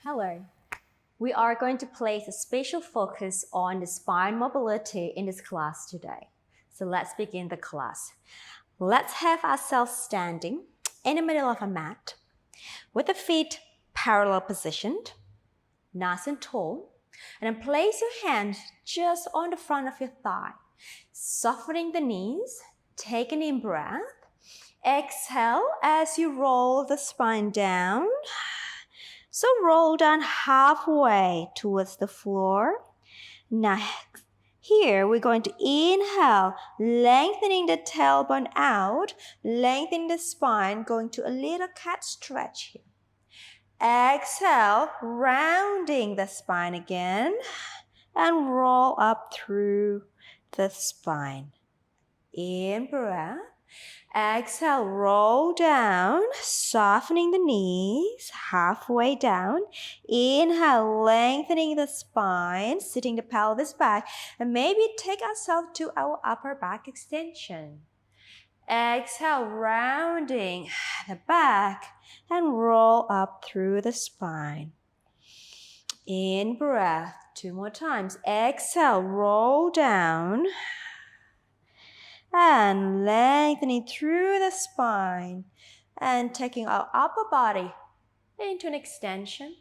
Hello. We are going to place a special focus on the spine mobility in this class today. So let's begin the class. Let's have ourselves standing in the middle of a mat with the feet parallel positioned, nice and tall, and then place your hands just on the front of your thigh, softening the knees, take an in breath. Exhale as you roll the spine down. So roll down halfway towards the floor. Now, here we're going to inhale, lengthening the tailbone out, lengthening the spine, going to a little cat stretch here. Exhale, rounding the spine again, and roll up through the spine. In breath. Exhale, roll down, softening the knees, halfway down. Inhale, lengthening the spine, sitting the pelvis back, and maybe take ourselves to our upper back extension. Exhale, rounding the back, and roll up through the spine. In breath, 2 more times. Exhale, roll down. And lengthening through the spine and taking our upper body into an extension.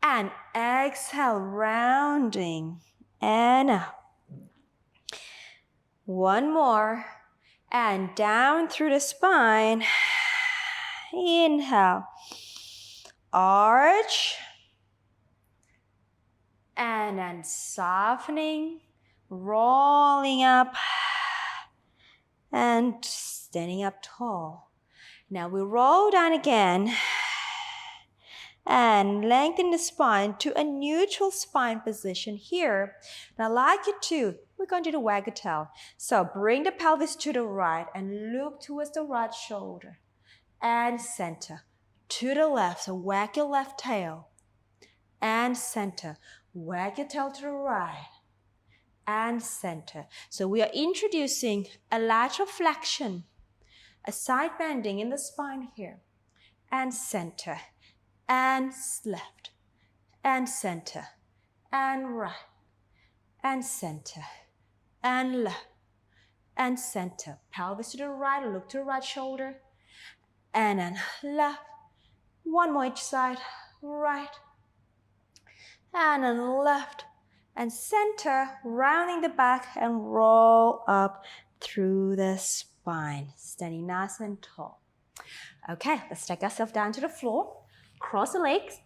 And exhale, rounding and up. One more. And down through the spine. Inhale. Arch. And then softening, rolling up. And standing up tall. Now we roll down again and lengthen the spine to a neutral spine position here. Now like you do, we're going to do the wag a tail. So bring the pelvis to the right and look towards the right shoulder and center. To the left, so wag your left tail and center. Wag your tail to the right. And center. So we are introducing a lateral flexion, a side bending in the spine here, and center, and left, and center, and right, and center, and left, and center. Pelvis to the right, look to the right shoulder, and then left, one more each side, right, and then left, and center, rounding the back and roll up through the spine, standing nice and tall. Okay, let's take ourselves down to the floor. Cross the legs.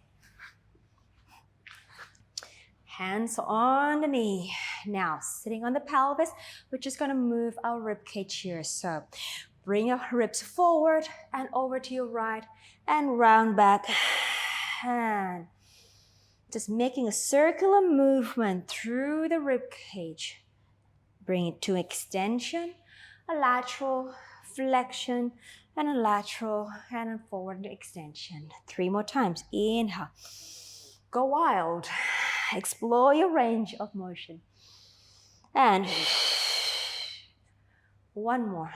Hands on the knee. Now, sitting on the pelvis, we're just going to move our rib cage here. So, bring your ribs forward and over to your right and round back. And just making a circular movement through the rib cage. Bring it to extension, a lateral flexion, and a lateral and a forward extension. 3 more times. Inhale. Go wild. Explore your range of motion. And 1 more.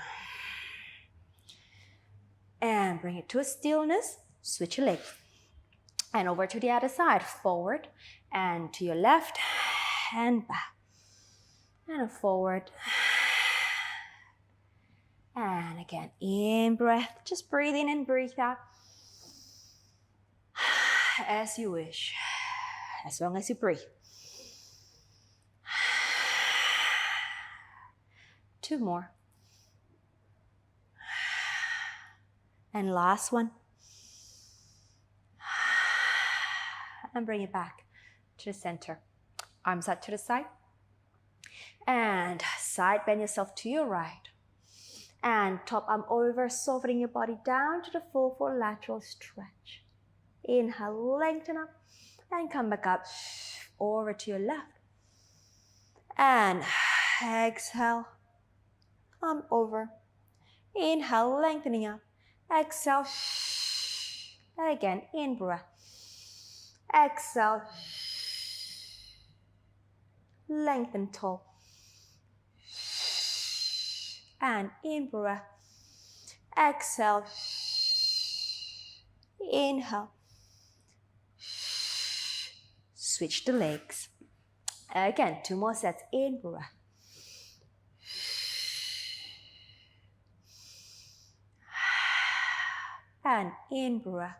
And bring it to a stillness. Switch your leg. And over to the other side, forward and to your left and back. And forward. And again, in breath, just breathe in and breathe out. As you wish, as long as you breathe. 2 more. And last one. And bring it back to the center. Arms out to the side. And side bend yourself to your right. And top arm over, softening your body down to the full for lateral stretch. Inhale, lengthen up. And come back up over to your left. And exhale, arm over. Inhale, lengthening up. Exhale. And again, in breath. Exhale. Lengthen tall. And in breath. Exhale. Inhale. Switch the legs. Again, 2 more sets. In breath. And in breath.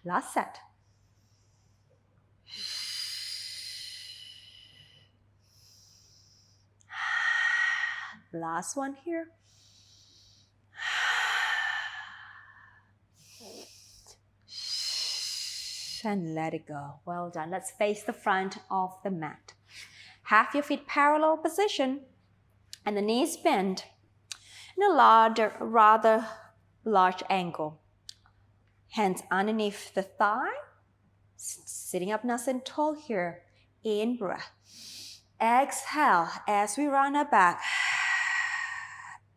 Last set. Last one here. And let it go. Well done. Let's face the front of the mat. Have your feet parallel position and the knees bent in a rather large angle. Hands underneath the thigh. Sitting up nice and tall here. In breath. Exhale as we round our back.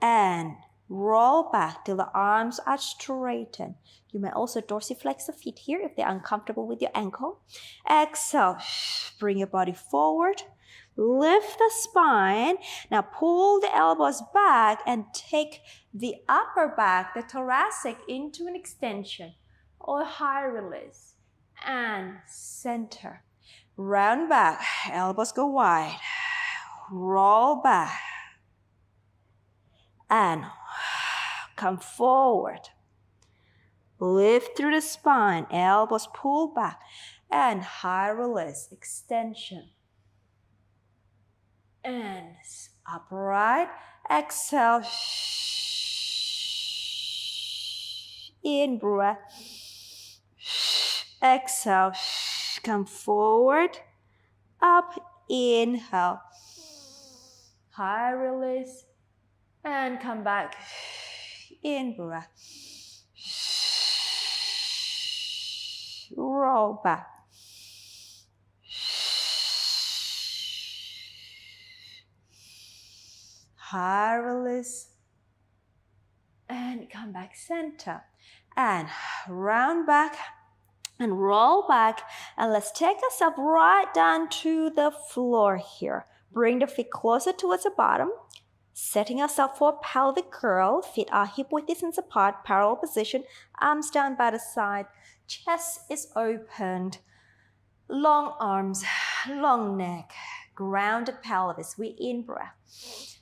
And roll back till the arms are straightened. You may also dorsiflex the feet here if they're uncomfortable with your ankle. Exhale. Bring your body forward. Lift the spine. Now pull the elbows back and take the upper back, the thoracic, into an extension or high release. And center. Round back. Elbows go wide. Roll back. And come forward. Lift through the spine. Elbows pull back. And high release. Extension. And upright. Exhale. In breath. Exhale. Come forward. Up. Inhale. High release. And come back. In breath. Roll back. High release. And come back center. And round back. And roll back. And let's take ourselves right down to the floor here. Bring the feet closer towards the bottom. Setting ourselves for a pelvic curl. Feet are hip width distance apart. Parallel position. Arms down by the side. Chest is opened. Long arms. Long neck. Grounded pelvis. We in breath.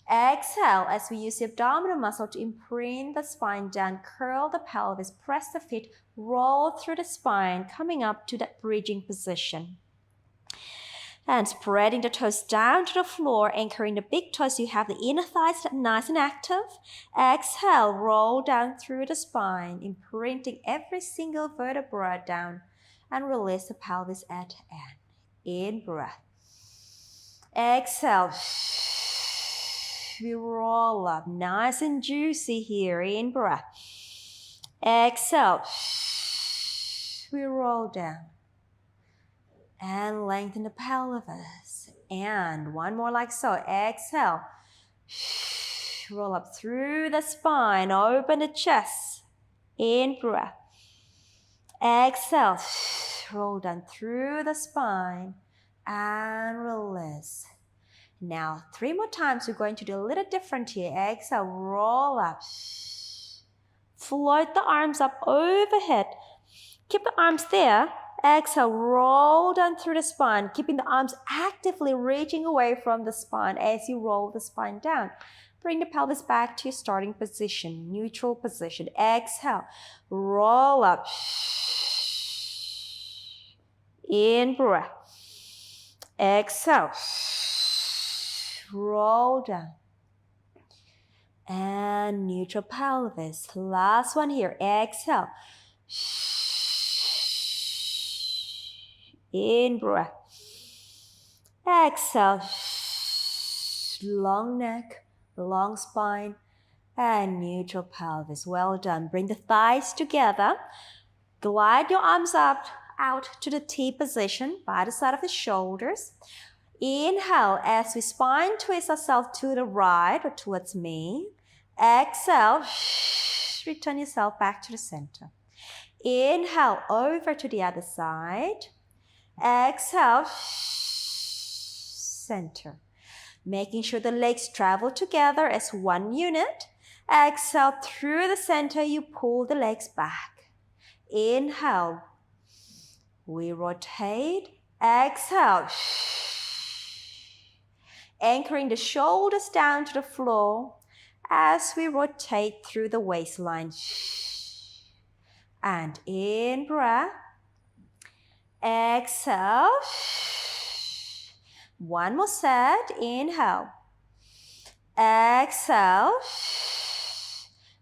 Exhale as we use the abdominal muscle to imprint the spine down. Curl the pelvis. Press the feet. Roll through the spine. Coming up to that bridging position. And spreading the toes down to the floor, anchoring the big toes. You have the inner thighs nice and active. Exhale, roll down through the spine, imprinting every single vertebra down. And release the pelvis at end. In breath. Exhale. We roll up. Nice and juicy here. In breath. Exhale. We roll down. And lengthen the pelvis. And one more like so. Exhale. Roll up through the spine. Open the chest. In breath. Exhale. Roll down through the spine. And release. Now 3 more times. We're going to do a little different here. Exhale. Roll up. Float the arms up overhead. Keep the arms there. Exhale, roll down through the spine, keeping the arms actively reaching away from the spine as you roll the spine down. Bring the pelvis back to your starting position, neutral position. Exhale, roll up. In breath. Exhale, roll down. And neutral pelvis. Last one here. Exhale. In breath. Exhale. Long neck, long spine, and neutral pelvis. Well done. Bring the thighs together. Glide your arms up, out to the T position by the side of the shoulders. Inhale as we spine twist ourselves to the right or towards me. Exhale. Return yourself back to the center. Inhale over to the other side. Exhale, center. Making sure the legs travel together as one unit. Exhale, through the center, you pull the legs back. Inhale. We rotate. Exhale. Anchoring the shoulders down to the floor as we rotate through the waistline. And in breath. Exhale. One more set. Inhale. Exhale.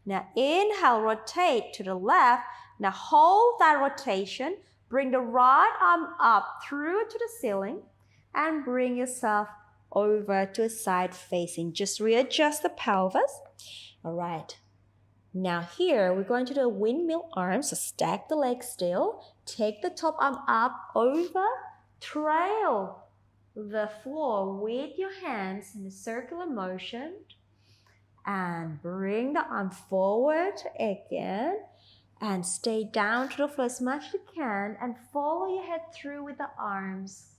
Now inhale, rotate to the left. Now hold that rotation. Bring the right arm up through to the ceiling and bring yourself over to a side facing. Just readjust the pelvis. All right. Now here, we're going to do a windmill arm. So stack the legs still. Take the top arm up, over, trail the floor with your hands in a circular motion. And bring the arm forward again. And stay down to the floor as much as you can. And follow your head through with the arms.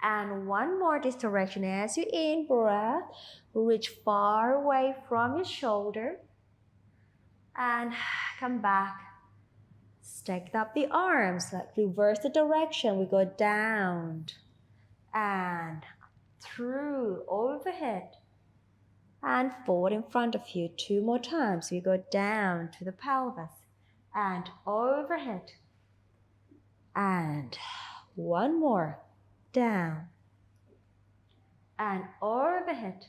And one more this direction. As you in breath, reach far away from your shoulder. And come back. Stack up the arms. Let's reverse the direction. We go down. And through, overhead. And forward in front of you. Two more times. We go down to the pelvis. And overhead. And one more. Down. And overhead.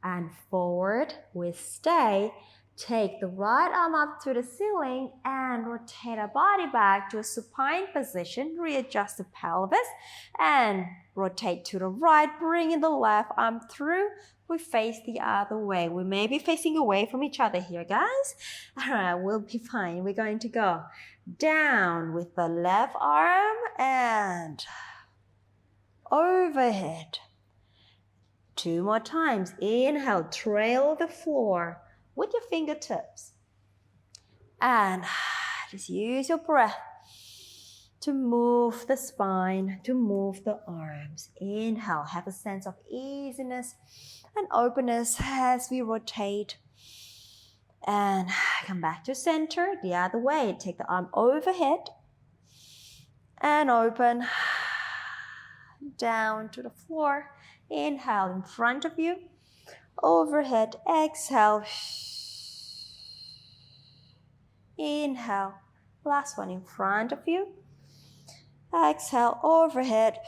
And forward. We stay. Take the right arm up to the ceiling and rotate our body back to a supine position. Readjust the pelvis and rotate to the right. Bringing the left arm through. We face the other way. We may be facing away from each other here, guys. All right, we'll be fine. We're going to go down with the left arm and overhead. Two more times. Inhale, trail the floor with your fingertips. And just use your breath to move the spine, to move the arms. Inhale, have a sense of easiness and openness as we rotate. And come back to center, the other way. Take the arm overhead and open down to the floor. Inhale in front of you, overhead, exhale. Inhale, last one in front of you. Exhale, overhead.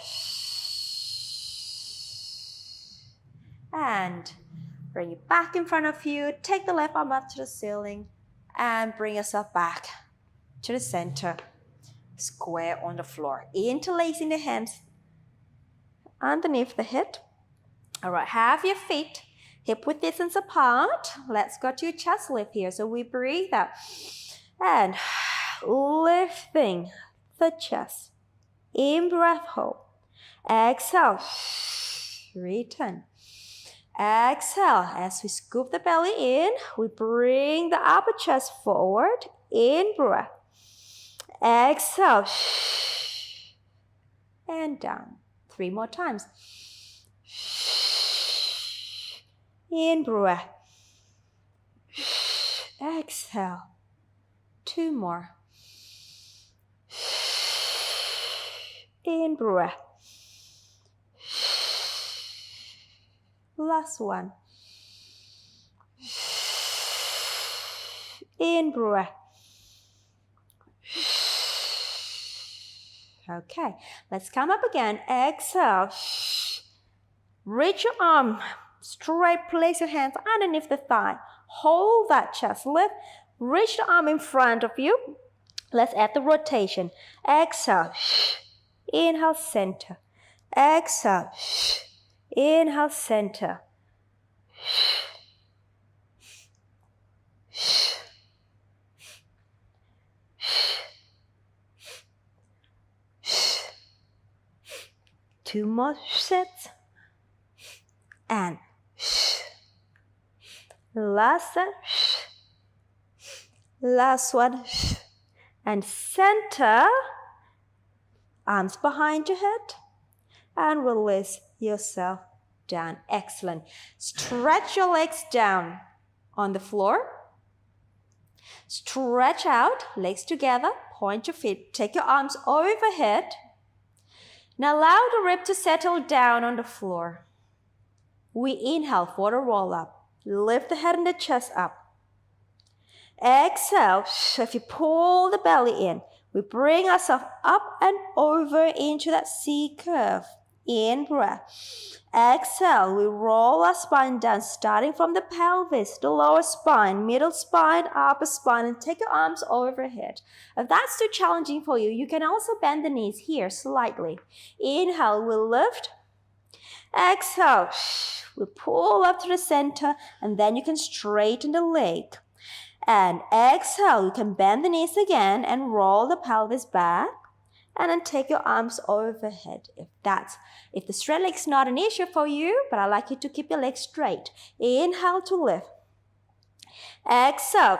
And bring it back in front of you. Take the left arm up to the ceiling and bring yourself back to the center. Square on the floor. Interlacing the hands underneath the head. All right, have your feet hip width distance apart. Let's go to chest lift here. So we breathe out and lifting the chest. In breath, hold. Exhale, return. Exhale, as we scoop the belly in, we bring the upper chest forward. In breath. Exhale, and down. Three more times. In breath. Exhale. Two more. In breath. Last one. In breath. Okay, let's come up again. Exhale. Reach your arm straight. Place your hands underneath the thigh. Hold that chest lift. Reach the arm in front of you. Let's add the rotation. Exhale. Inhale, center. Exhale. Inhale, center. Two more sets. And last set. Last one. And center. Arms behind your head. And release yourself down. Excellent. Stretch your legs down. on the floor. Stretch out, legs together, point your feet, take your arms overhead. Now allow the rib to settle down on the floor. We inhale for the roll up. Lift the head and the chest up. Exhale, if you pull the belly in, we bring ourselves up and over into that C curve. In breath. Exhale, we roll our spine down, starting from the pelvis, the lower spine, middle spine, upper spine, and take your arms overhead. If that's too challenging for you, you can also bend the knees here slightly. Inhale, we lift. Exhale, we pull up to the center, and then you can straighten the leg. And exhale, you can bend the knees again and roll the pelvis back. And then take your arms overhead. If the straight leg's not an issue for you, but I like you to keep your legs straight. Inhale to lift. Exhale.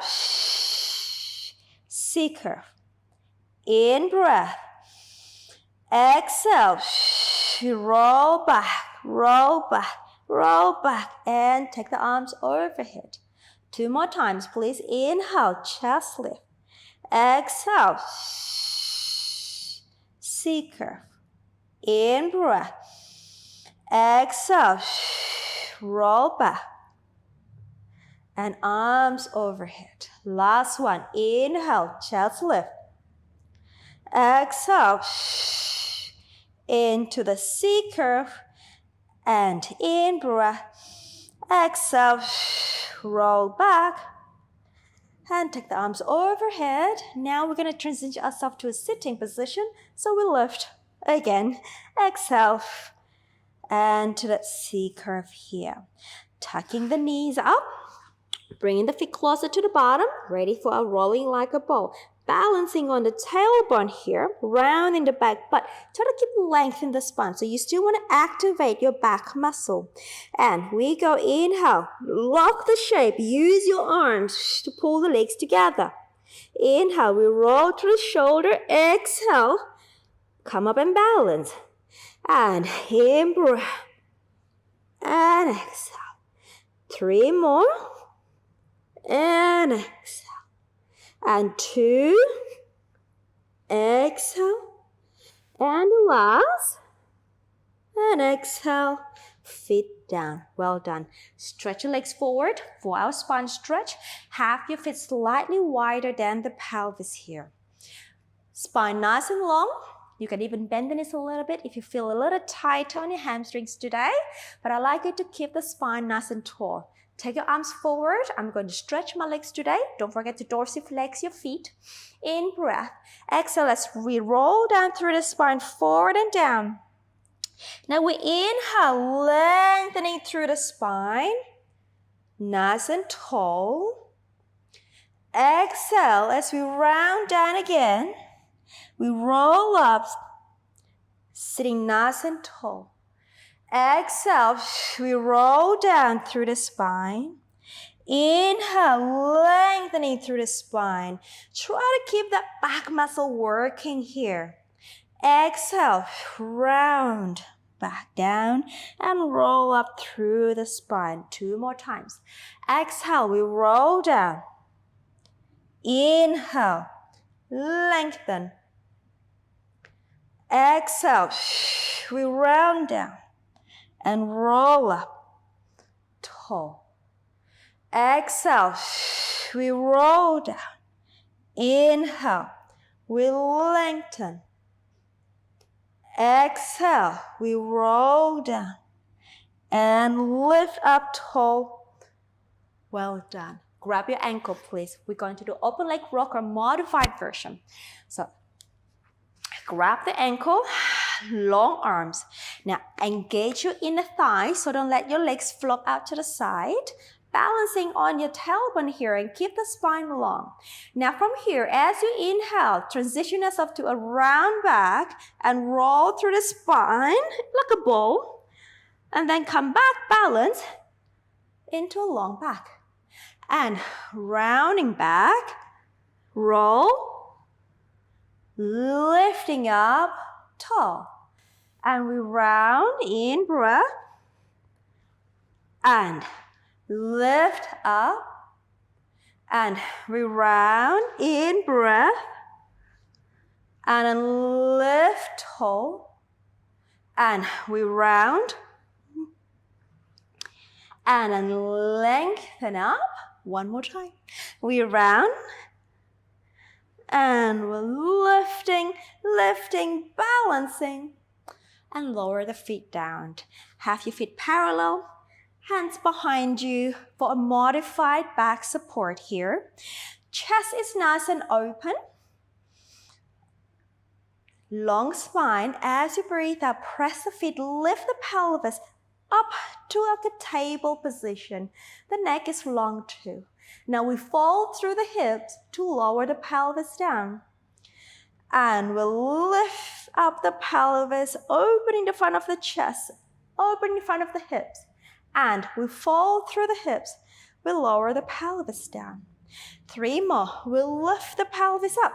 C curve. In breath. Exhale. Roll back, roll back, roll back. And take the arms overhead. 2 more times, please. Inhale, chest lift. Exhale. C curve. In breath. Exhale. Roll back. And arms overhead. Last one. Inhale. Chest lift. Exhale. Into the C curve. And in breath. Exhale. Roll back. And take the arms overhead. Now we're going to transition ourselves to a sitting position. So we lift again. Exhale. And to that C curve here. Tucking the knees up. Bringing the feet closer to the bottom. Ready for a rolling like a ball. Balancing on the tailbone here. Rounding the back butt. Try to keep length in the spine. So you still want to activate your back muscle. And we go inhale. Lock the shape. Use your arms to pull the legs together. Inhale. We roll through the shoulder. Exhale. Come up and balance. And in breath. And exhale. 3 more. And exhale. And 2. Exhale. And last. And exhale. Feet down. Well done. Stretch your legs forward for our spine stretch. Have your feet slightly wider than the pelvis here. Spine nice and long. You can even bend the knees a little bit if you feel a little tighter on your hamstrings today. But I like you to keep the spine nice and tall. Take your arms forward. I'm going to stretch my legs today. Don't forget to dorsiflex your feet. In breath. Exhale as we roll down through the spine, forward and down. Now we inhale, lengthening through the spine. Nice and tall. Exhale as we round down again. We roll up, sitting nice and tall. Exhale, we roll down through the spine. Inhale, lengthening through the spine. Try to keep that back muscle working here. Exhale, round back down and roll up through the spine. 2 more times. Exhale, we roll down. Inhale, lengthen. Exhale, we round down and roll up, tall. Exhale, we roll down. Inhale, we lengthen. Exhale, we roll down and lift up tall. Well done. Grab your ankle, please. We're going to do open leg rock or modified version. So grab the ankle, long arms. Now engage your inner thigh, so don't let your legs flop out to the side. Balancing on your tailbone here and keep the spine long. Now from here, as you inhale, transition yourself to a round back and roll through the spine like a ball. And then come back, balance into a long back. And rounding back, roll, lifting up, tall. And we round in breath and lift up, And we round, in breath. And then lift tall. And we round. And then lengthen up. One more time. We round. And we're lifting, lifting, balancing. And lower the feet down. Have your feet parallel. Hands behind you for a modified back support here. Chest is nice and open. Long spine. As you breathe out, press the feet, lift the pelvis up to like a table position. The neck is long too. Now we fold through the hips to lower the pelvis down. And we'll lift up the pelvis, opening the front of the chest, opening the front of the hips. And we fold through the hips. We lower the pelvis down. 3 more. We'll lift the pelvis up.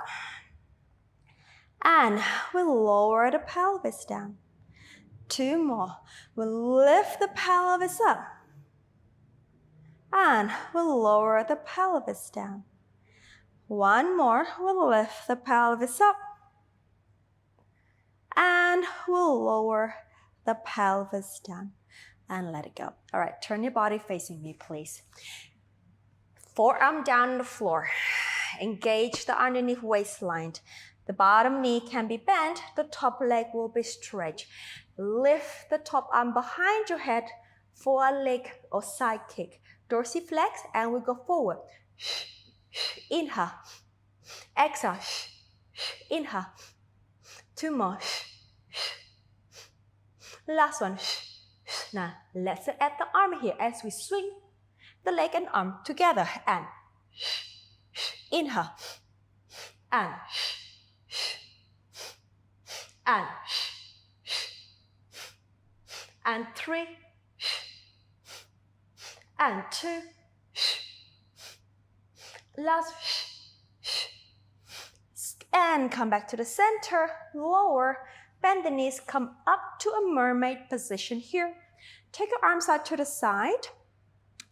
And we'll lower the pelvis down. 2 more. We'll lift the pelvis up. And we'll lower the pelvis down. 1 more. We'll lift the pelvis up. And we'll lower the pelvis down. And let it go. All right, turn your body facing me, please. Forearm down on the floor. Engage the underneath waistline. The bottom knee can be bent. The top leg will be stretched. Lift the top arm behind your head for a leg or side kick. Dorsiflex, and we go forward. Inhale. Exhale. Inhale. 2 more. Last one. Now, let's add the arm here as we swing the leg and arm together. And inhale. And 3 and 2. Last. And come back to the center. Lower. Bend the knees. Come up to a mermaid position here. Take your arms out to the side.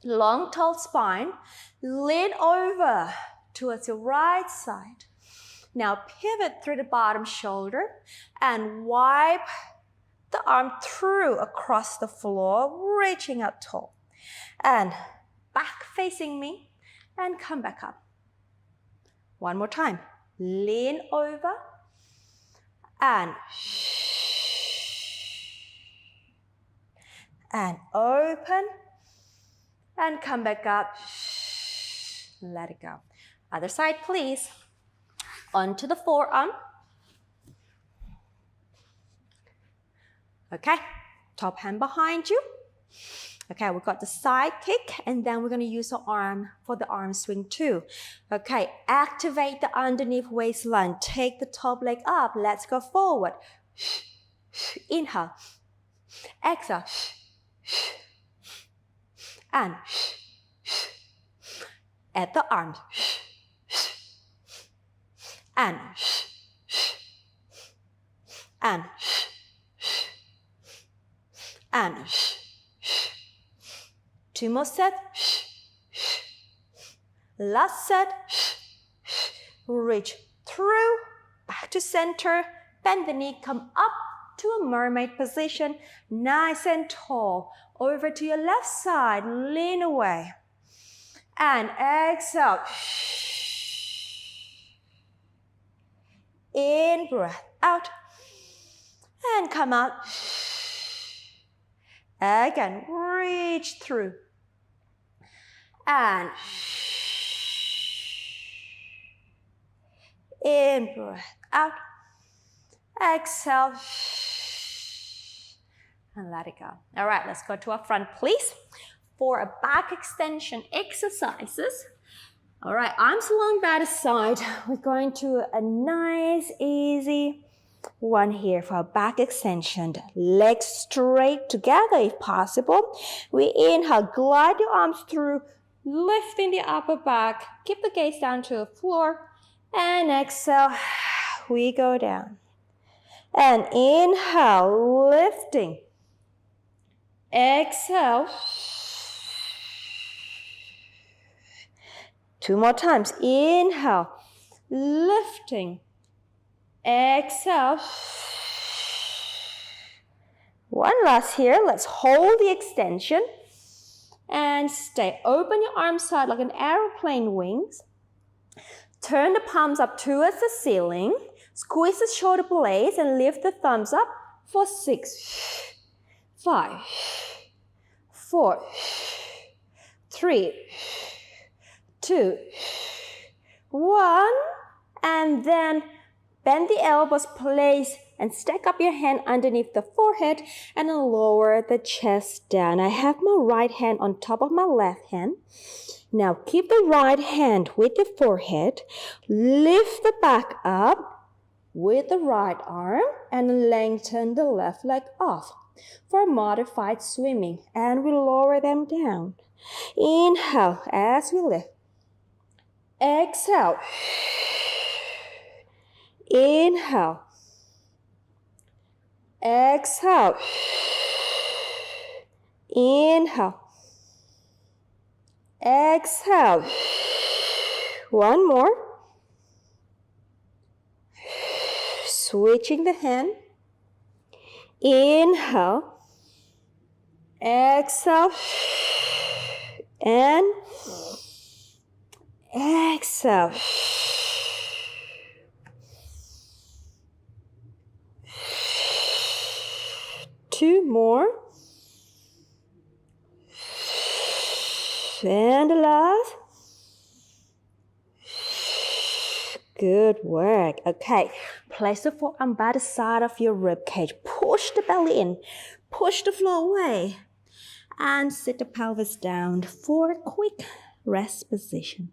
Long, tall spine. Lean over towards your right side. Now pivot through the bottom shoulder and wipe the arm through across the floor, reaching up tall. And back facing me and come back up. 1 more time. Lean over and open and come back up. Let it go. Other side, please. Onto the forearm. Okay, top hand behind you. Okay, we've got the side kick, and then we're going to use the arm for the arm swing too. Okay, activate the underneath waistline. Take the top leg up. Let's go forward. Inhale. Exhale. And at the arms. And 2 more sets. Last set. Reach through, back to center. Bend the knee, come up to a mermaid position. Nice and tall. Over to your left side, lean away. And exhale. In, breath out. And come out. Again, reach through. And in, breath out. Exhale. And let it go. All right, let's go to our front, please. For a back extension exercises. All right, arms along by the side. We're going to a nice, easy one here for our back extension. Legs straight together if possible. We inhale, glide your arms through, lifting the upper back. Keep the gaze down to the floor. And exhale, we go down. And inhale, lifting. Exhale. 2 more times. Inhale, lifting. Exhale. One last here. Let's hold the extension and stay. Open your arms out like an airplane wings. Turn the palms up towards the ceiling. Squeeze the shoulder blades and lift the thumbs up for 6, 5, 4, 3, 2, 1. And then bend the elbows, place and stack up your hand underneath the forehead and then lower the chest down. I have my right hand on top of my left hand. Now keep the right hand with the forehead. Lift the back up with the right arm and lengthen the left leg off for modified swimming. And we lower them down. Inhale as we lift. Exhale. Inhale. Exhale. Inhale. Exhale. One more. Switching the hand. Inhale. Exhale. And exhale. Two more. And the last. Good work. Okay, place the forearm by the side of your rib cage. Push the belly in. Push the floor away. And sit the pelvis down for a quick rest position.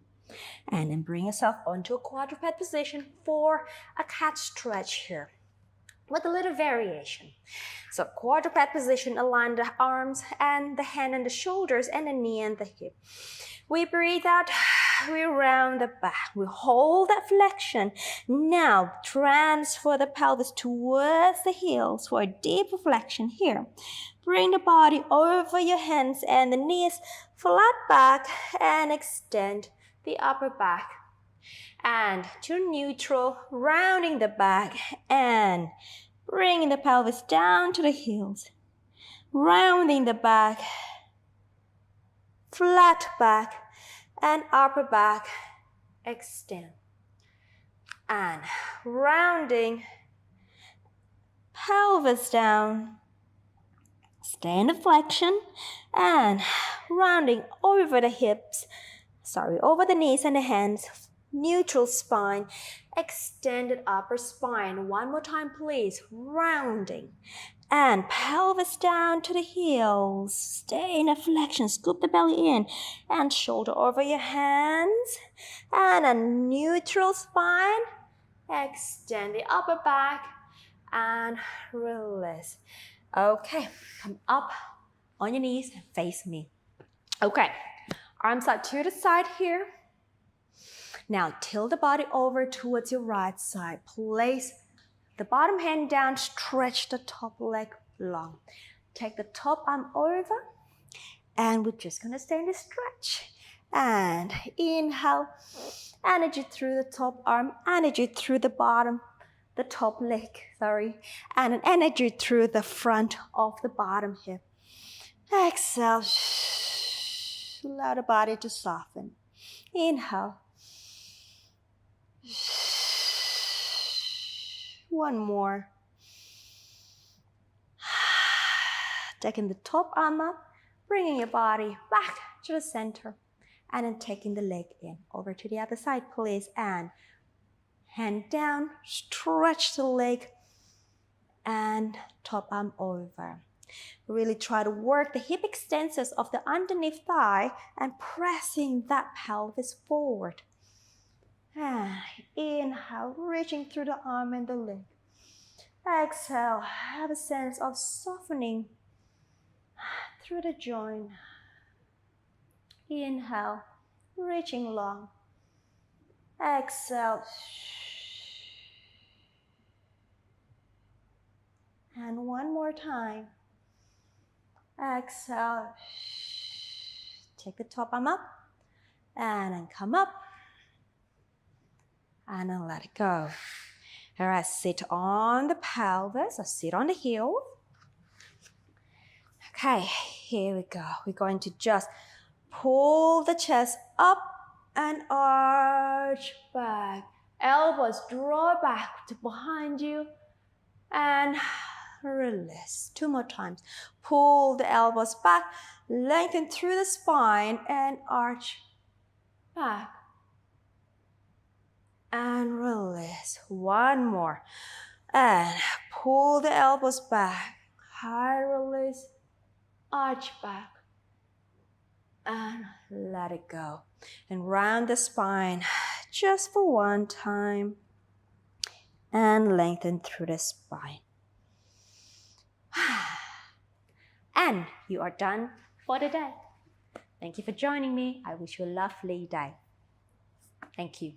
And then bring yourself onto a quadruped position for a cat stretch here with a little variation. So quadruped position, align the arms and the hand and the shoulders and the knee and the hip. We breathe out, we round the back, we hold that flexion. Now transfer the pelvis towards the heels for a deep flexion here. Bring the body over your hands and the knees, flat back and extend the upper back. And to neutral, rounding the back and bringing the pelvis down to the heels. Rounding the back, flat back and upper back, extend. And rounding, pelvis down, stay in the flexion and rounding over the hips, over the knees and the hands, neutral spine, extended upper spine. One more time, please. Rounding and pelvis down to the heels. Stay in a flexion. Scoop the belly in and shoulder over your hands. And a neutral spine. Extend the upper back and release. Okay, come up on your knees and face me. Okay, arms out to the side here. Now tilt the body over towards your right side. Place the bottom hand down, stretch the top leg long. Take the top arm over and we're just gonna stay in this stretch. And inhale, energy through the top arm, energy through the bottom, the top leg, and an energy through the front of the bottom hip. Exhale, allow the body to soften. Inhale. One more. Taking the top arm up, bringing your body back to the center, and then taking the leg in. Over to the other side, please. And hand down, stretch the leg, and top arm over. Really try to work the hip extensors of the underneath thigh and pressing that pelvis forward. And inhale, reaching through the arm and the leg. Exhale, have a sense of softening through the joint. Inhale, reaching long. Exhale. And one more time. Exhale. Take the top arm up and then come up, and then let it go. All right, sit on the pelvis or sit on the heel. Okay, here we go. We're going to just pull the chest up and arch back. Elbows draw back to behind you and release. 2 more times. Pull the elbows back, lengthen through the spine and arch back. And release. 1 more. And pull the elbows back. High release. Arch back. And let it go. And round the spine just for 1 time. And lengthen through the spine. And you are done for the day. Thank you for joining me. I wish you a lovely day. Thank you.